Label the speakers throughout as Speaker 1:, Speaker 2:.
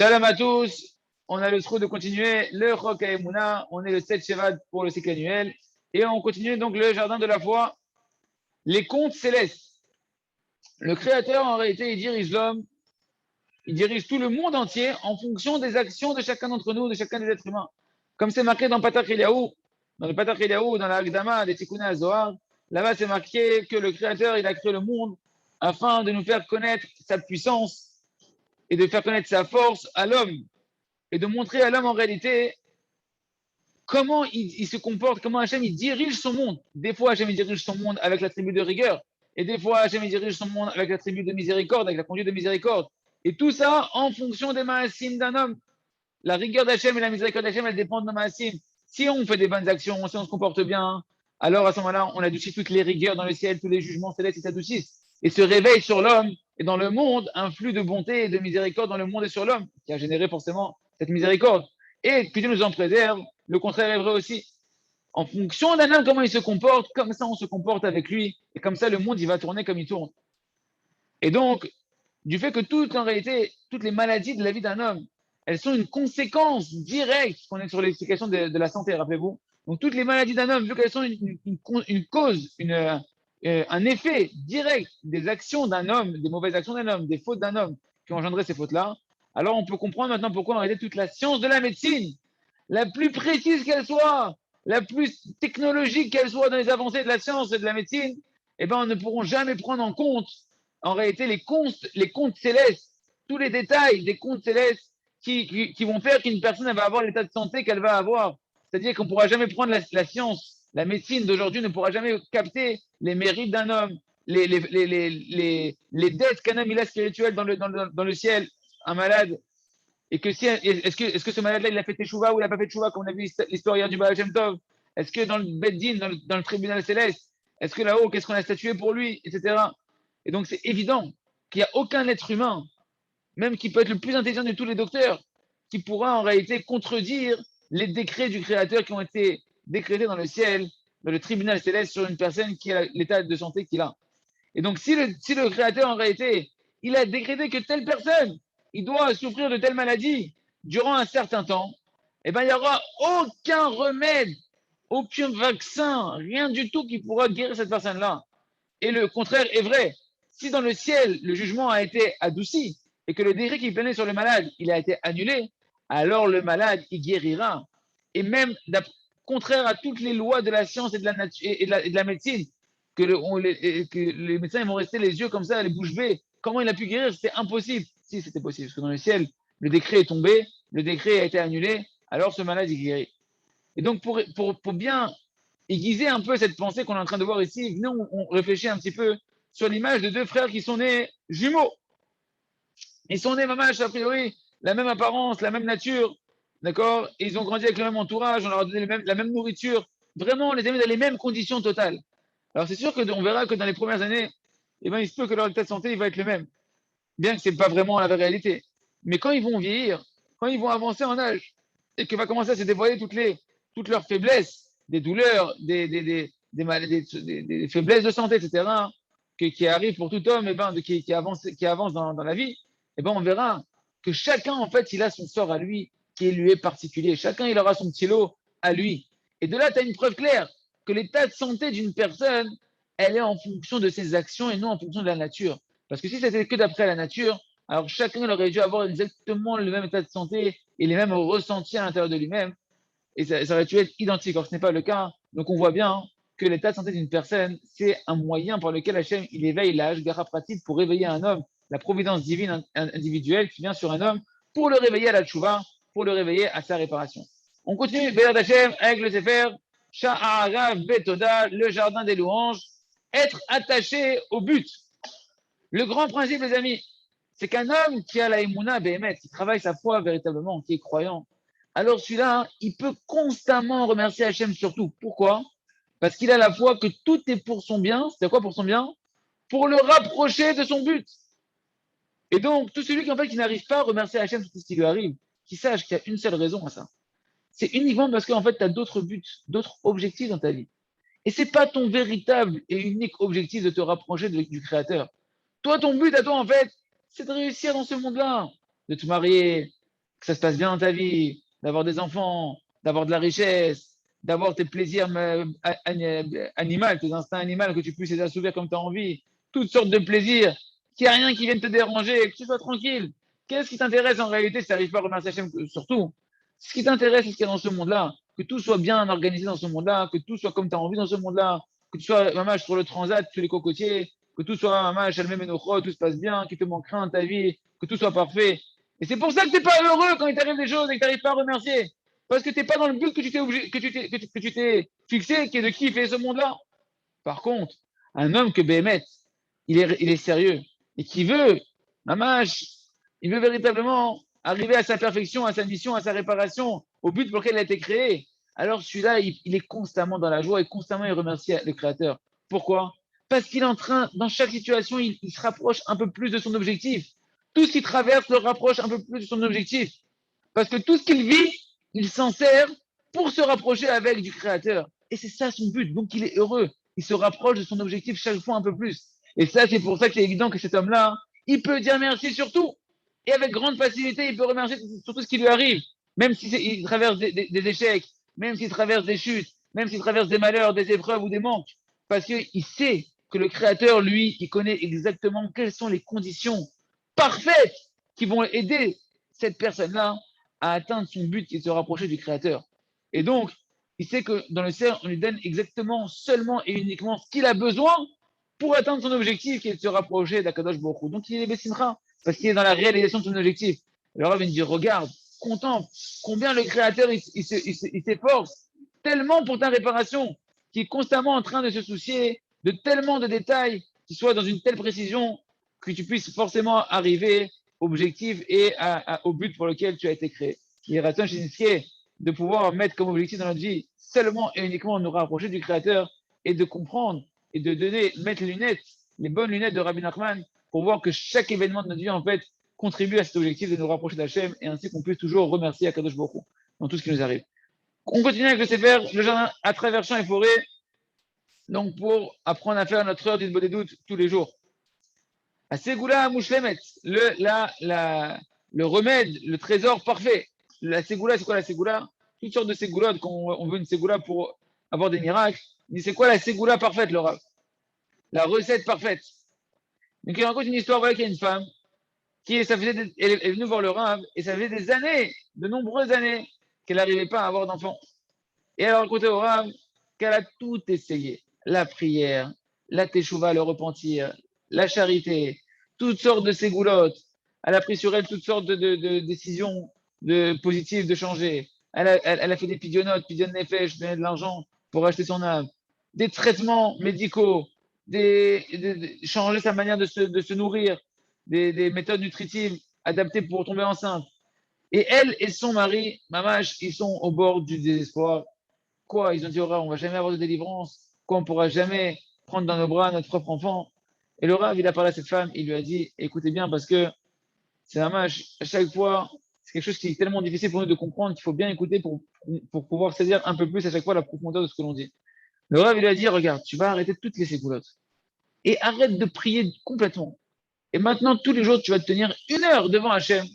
Speaker 1: Salam à tous. On a le trou de continuer le Chok Haemouna. On est le 7 Shevat pour le cycle annuel. Et on continue donc le jardin de la foi, les contes célestes. Le Créateur, en réalité, il dirige l'homme, il dirige tout le monde entier en fonction des actions de chacun d'entre nous, de chacun des êtres humains. Comme c'est marqué dans Patach Eliyahu, dans le Patach Eliyahu, dans la Agdama des Tikkun HaZohar, là-bas c'est marqué que le Créateur, il a créé le monde afin de nous faire connaître sa puissance et de faire connaître sa force à l'homme et de montrer à l'homme en réalité comment il se comporte, comment Hachem il dirige son monde. Des fois, Hachem il dirige son monde avec l'attribut de rigueur, et des fois, Hachem il dirige son monde avec l'attribut de miséricorde, avec la conduite de miséricorde. Et tout ça en fonction des maasim d'un homme. La rigueur d'Hachem et la miséricorde d'Hachem, elles dépendent de nos maasim. Si on fait des bonnes actions, si on se comporte bien, alors à ce moment-là, on adoucit toutes les rigueurs dans le ciel, tous les jugements célestes s'adoucissent. Et se réveille sur l'homme et dans le monde un flux de bonté et de miséricorde dans le monde et sur l'homme, qui a généré forcément cette miséricorde. Et que Dieu nous en préserve, le contraire est vrai aussi. En fonction d'un homme, comment il se comporte, comme ça on se comporte avec lui, et comme ça le monde il va tourner comme il tourne. Et donc, du fait que en réalité, toutes les maladies de la vie d'un homme, elles sont une conséquence directe, qu'on est sur l'explication de la santé, rappelez-vous. Donc toutes les maladies d'un homme, vu qu'elles sont une cause, un effet direct des actions d'un homme, des mauvaises actions d'un homme, des fautes d'un homme qui ont engendré ces fautes-là, alors on peut comprendre maintenant pourquoi en réalité toute la science de la médecine, la plus précise qu'elle soit, la plus technologique qu'elle soit dans les avancées de la science et de la médecine, eh ben, on ne pourront jamais prendre en compte en réalité les contes célestes, tous les détails des contes célestes qui vont faire qu'une personne elle va avoir l'état de santé qu'elle va avoir. C'est-à-dire qu'on ne pourra jamais prendre la science, la médecine d'aujourd'hui ne pourra jamais capter les mérites d'un homme, les dettes qu'un homme il a spirituelles dans le ciel, un malade. Et que si, est-ce que ce malade-là, il a fait teshuva ou il n'a pas fait teshuva, comme on a vu l'histoire hier du Baal Shem Tov? Est-ce que dans le Beddin, dans le tribunal céleste, est-ce que là-haut, qu'est-ce qu'on a statué pour lui, etc. Et donc, c'est évident qu'il n'y a aucun être humain, même qui peut être le plus intelligent de tous les docteurs, qui pourra en réalité contredire les décrets du Créateur qui ont été décrétés dans le ciel, dans le tribunal céleste, sur une personne qui a l'état de santé qu'il a. Et donc, si le Créateur, en réalité, il a décrété que telle personne, il doit souffrir de telle maladie durant un certain temps, eh bien, il n'y aura aucun remède, aucun vaccin, rien du tout qui pourra guérir cette personne-là. Et le contraire est vrai. Si dans le ciel, le jugement a été adouci et que le décret qui planait sur le malade, il a été annulé, alors le malade, il guérira. Et même, contraire à toutes les lois de la science et de la, et de la médecine, que les médecins ils vont rester les yeux comme ça, les bouches bées. Comment il a pu guérir? C'était impossible. Si, c'était possible. Parce que dans le ciel, le décret est tombé, le décret a été annulé, alors ce malade, il guérit. Et donc, pour bien aiguiser un peu cette pensée qu'on est en train de voir ici, venez, on réfléchit un petit peu sur l'image de deux frères qui sont nés jumeaux. Ils sont nés, mamash, a priori, la même apparence, la même nature, d'accord? Et ils ont grandi avec le même entourage, on leur a donné la même nourriture. Vraiment, on les a mis dans les mêmes conditions totales. Alors, c'est sûr qu'on verra que dans les premières années, eh ben, il se peut que leur état de santé il va être le même. Bien que ce n'est pas vraiment la réalité. Mais quand ils vont vieillir, quand ils vont avancer en âge, et que va commencer à se dévoiler toutes leurs faiblesses, des douleurs, des faiblesses de santé, etc., qui arrivent pour tout homme, qui avance dans la vie, on verra que chacun, en fait, il a son sort à lui, qui lui est particulier. Chacun, il aura son petit lot à lui. Et de là, tu as une preuve claire que l'état de santé d'une personne, elle est en fonction de ses actions et non en fonction de la nature. Parce que si c'était que d'après la nature, alors chacun aurait dû avoir exactement le même état de santé et les mêmes ressentis à l'intérieur de lui-même, et ça aurait dû être identique. Or, ce n'est pas le cas. Donc, on voit bien que l'état de santé d'une personne, c'est un moyen par lequel Hachem, il éveille la Hashgacha pratique pour réveiller un homme, la providence divine individuelle qui vient sur un homme pour le réveiller à la tchouva, pour le réveiller à sa réparation. On continue, Béard Hachem, avec le Sefer, Sha'arav Betoda, le jardin des louanges, être attaché au but. Le grand principe, les amis, c'est qu'un homme qui a la Emouna Behemet, qui travaille sa foi véritablement, qui est croyant, alors celui-là, il peut constamment remercier Hachem sur tout. Pourquoi? Parce qu'il a la foi que tout est pour son bien. C'est quoi pour son bien? Pour le rapprocher de son but. Et donc, tout celui qui n'arrive pas à remercier Hachem sur tout ce qui lui arrive, qui sache qu'il y a une seule raison à ça. C'est uniquement parce qu'en fait, tu as d'autres buts, d'autres objectifs dans ta vie. Et ce n'est pas ton véritable et unique objectif de te rapprocher du Créateur. Toi, ton but à toi, en fait, c'est de réussir dans ce monde-là, de te marier, que ça se passe bien dans ta vie, d'avoir des enfants, d'avoir de la richesse, d'avoir tes plaisirs animaux, tes instincts animaux, que tu puisses les assouvir comme tu as envie, toutes sortes de plaisirs, qu'il n'y a rien qui vienne te déranger, que tu sois tranquille. Qu'est-ce qui t'intéresse en réalité si tu n'arrives pas à remercier Hachem surtout? Ce qui t'intéresse, c'est ce qu'il y a dans ce monde-là, que tout soit bien organisé dans ce monde-là, que tout soit comme tu as envie dans ce monde-là, que tu sois maman sur le transat, sur les cocotiers, que tout soit maman, Shalmem Enocho, tout se passe bien, qu'il te manque rien dans ta vie, que tout soit parfait. Et c'est pour ça que tu n'es pas heureux quand il t'arrive des choses et que tu n'arrives pas à remercier. Parce que tu n'es pas dans le but que tu t'es fixé, qui est de kiffer ce monde-là. Par contre, un homme que Béhémet, il est sérieux et qui veut, mamash, il veut véritablement arriver à sa perfection, à sa mission, à sa réparation, au but pour lequel il a été créé. Alors celui-là, il est constamment dans la joie et constamment il remercie le Créateur. Pourquoi? Parce qu'il est en train, dans chaque situation, il se rapproche un peu plus de son objectif. Tout ce qu'il traverse le rapproche un peu plus de son objectif. Parce que tout ce qu'il vit, il s'en sert pour se rapprocher avec du Créateur. Et c'est ça son but. Donc il est heureux. Il se rapproche de son objectif chaque fois un peu plus. Et ça, c'est pour ça que c'est évident que cet homme-là, il peut dire merci sur tout. Et avec grande facilité, il peut remercier sur tout ce qui lui arrive. Même s'il traverse des échecs, même s'il traverse des chutes, même s'il traverse des malheurs, des épreuves ou des manques. Parce qu'il sait que le Créateur, lui, il connaît exactement quelles sont les conditions parfaites qui vont aider cette personne-là à atteindre son but qui est de se rapprocher du Créateur. Et donc, il sait que dans le ciel, on lui donne exactement, seulement et uniquement ce qu'il a besoin pour atteindre son objectif qui est de se rapprocher d'Akadosh Baruch Hu. Donc, il est Bessimcha parce qu'il est dans la réalisation de son objectif. Alors, il me dit, regarde, contemple combien le Créateur il s'efforce tellement pour ta réparation, qui est constamment en train de se soucier de tellement de détails, qui soient dans une telle précision que tu puisses forcément arriver au objectif et au but pour lequel tu as été créé. Il est de pouvoir mettre comme objectif dans notre vie seulement et uniquement nous rapprocher du Créateur et de comprendre et de donner, mettre les lunettes, les bonnes lunettes de Rabbi Nachman pour voir que chaque événement de notre vie, en fait, contribue à cet objectif de nous rapprocher d'Hachem et ainsi qu'on puisse toujours remercier Akadosh Baruch Hu dans tout ce qui nous arrive. On continue avec le Sefer, le jardin à travers champs et forêts, donc pour apprendre à faire notre heure d'une bonne doute tous les jours. La Ségoula Mouchlemet, le remède, le trésor parfait. La Ségoula, c'est quoi la Ségoula? Toutes sortes de Ségoulottes, quand on veut une Ségoula pour avoir des miracles. Mais c'est quoi la Ségoula parfaite, le Rav? La recette parfaite. Donc il raconte une histoire, voilà qu'il y a une femme elle est venue voir le Rav et ça faisait des années, de nombreuses années, qu'elle n'arrivait pas à avoir d'enfant. Et elle a raconté au Rav qu'elle a tout essayé. La prière, la teshuva, le repentir, la charité, toutes sortes de ségoulottes. Elle a pris sur elle toutes sortes de décisions positives de changer. Elle a fait des pidyon nefesh, donner de l'argent pour acheter son âme. Des traitements médicaux, changer sa manière de se nourrir, des méthodes nutritives adaptées pour tomber enceinte. Et elle et son mari, Mamash, ils sont au bord du désespoir. Quoi? Ils ont dit au Rav, on va jamais avoir de délivrance. Quoi? On pourra jamais prendre dans nos bras notre propre enfant. Et le Rav, il a parlé à cette femme, il lui a dit, écoutez bien, parce que c'est Mamash, à chaque fois, c'est quelque chose qui est tellement difficile pour nous de comprendre qu'il faut bien écouter pour pouvoir saisir un peu plus à chaque fois la profondeur de ce que l'on dit. Le Rav, il lui a dit, regarde, tu vas arrêter de toutes les ségoulottes et arrête de prier complètement. Et maintenant, tous les jours, tu vas te tenir 1 heure devant Hachem.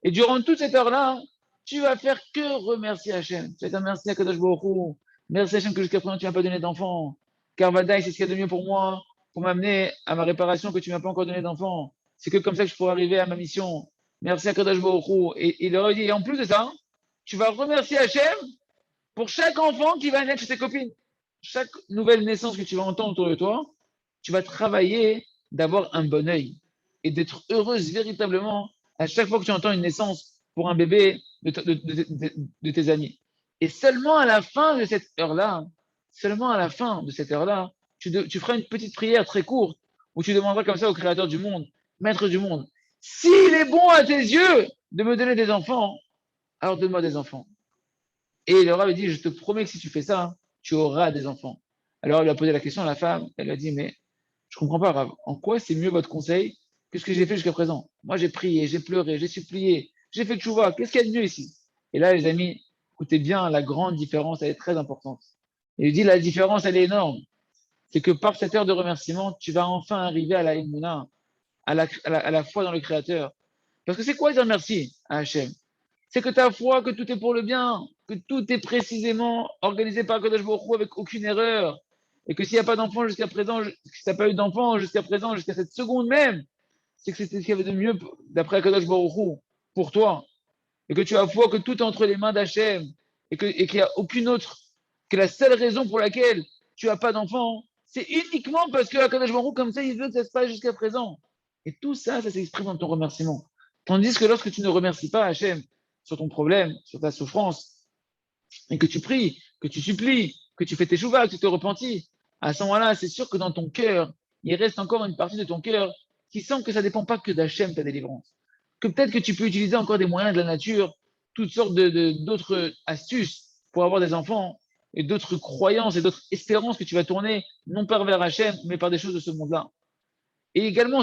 Speaker 1: Et durant toute cette heure-là, tu vas faire que remercier Hachem. Tu vas dire merci à Kadosh Baruch Hu. Merci Hachem que jusqu'à présent tu m'as pas donné d'enfant. Car Vadaï, c'est ce qu'il y a de mieux pour moi, pour m'amener à ma réparation que tu m'as pas encore donné d'enfant. C'est que comme ça que je pourrai arriver à ma mission. Merci à Kadosh Baruch Hu. Et il leur a dit, et en plus de ça, tu vas remercier Hachem pour chaque enfant qui va naître chez tes copines. Chaque nouvelle naissance que tu vas entendre autour de toi, tu vas travailler d'avoir un bon œil et d'être heureuse véritablement à chaque fois que tu entends une naissance pour un bébé de tes amis. Et seulement à la fin de cette heure-là, tu feras une petite prière très courte où tu demanderas comme ça au Créateur du monde, Maître du monde, s'il est bon à tes yeux de me donner des enfants, alors donne-moi des enfants. Et le Rav dit, je te promets que si tu fais ça, tu auras des enfants. Alors il lui a posé la question à la femme, elle lui a dit, mais je comprends pas, Rav, en quoi c'est mieux votre conseil que ce que j'ai fait jusqu'à présent? Moi j'ai prié, j'ai pleuré, j'ai supplié, j'ai fait tchouva, qu'est-ce qu'il y a de mieux ici? Et là les amis, écoutez bien, la grande différence, elle est très importante. Il lui dit, la différence, elle est énorme. C'est que par cette heure de remerciement, tu vas enfin arriver à la Emouna, à la foi dans le Créateur. Parce que c'est quoi dire merci à Hachem? c'est que ta foi, que tout est pour le bien, que tout est précisément organisé par Kadosh Baruch Hu avec aucune erreur, et que s'il n'y a pas d'enfant jusqu'à présent, si tu n'as pas eu d'enfant jusqu'à présent, jusqu'à cette seconde même, c'est que c'était ce qu'il y avait de mieux d'après Kadosh Baruch Hu pour toi, et que tu as foi que tout est entre les mains d'Hachem, et qu'il n'y a aucune autre, que la seule raison pour laquelle tu n'as pas d'enfant, c'est uniquement parce que Kadosh Baruch Hu, comme ça, il veut que ça se passe jusqu'à présent. Et tout ça, ça s'exprime dans ton remerciement. Tandis que lorsque tu ne remercies pas Hachem sur ton problème, sur ta souffrance, et que tu pries, que tu supplies, que tu fais tes chouvas, que tu te repentis, à ce moment-là, c'est sûr que dans ton cœur, il reste encore une partie de ton cœur qui sent que ça ne dépend pas que d'Hachem, ta délivrance. Que peut-être que tu peux utiliser encore des moyens de la nature, toutes sortes d'autres astuces pour avoir des enfants, et d'autres croyances et d'autres espérances que tu vas tourner, non pas vers Hachem, mais par des choses de ce monde-là. Et également,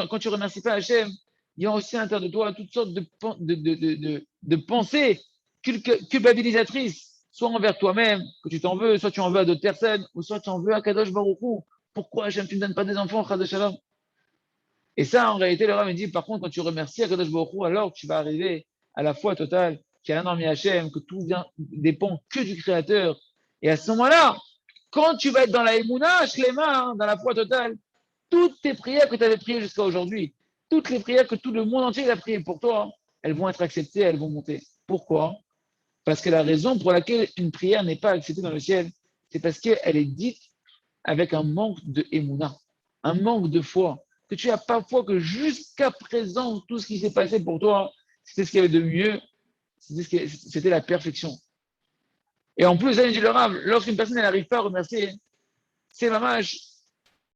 Speaker 1: quand tu ne remercies pas Hachem, il y a aussi à l'intérieur de toi toutes sortes de pensées culpabilisatrices, soit envers toi-même, que tu t'en veux, soit tu en veux à d'autres personnes, ou soit tu en veux à Kadosh Baruch Hu. Pourquoi Hachem, tu ne donnes pas des enfants, Chad Shalom? Et ça, en réalité, le Rav me dit, par contre, quand tu remercies à Kadosh Baruch Hu, alors tu vas arriver à la foi totale, qu'il y a un hormis Hachem, que tout dépend que du Créateur. Et à ce moment-là, quand tu vas être dans la Emouna, Shlema, dans la foi totale, toutes tes prières que tu avais priées jusqu'à aujourd'hui, toutes les prières que tout le monde entier a priées pour toi, elles vont être acceptées, elles vont monter. Pourquoi? Parce que la raison pour laquelle une prière n'est pas acceptée dans le ciel, c'est parce qu'elle est dite avec un manque de émouna, un manque de foi. Que tu n'as pas foi que jusqu'à présent, tout ce qui s'est passé pour toi, c'était ce qu'il y avait de mieux, c'était la perfection. Et en plus, dit le Rav, lorsqu'une personne n'arrive pas à remercier, c'est mamage,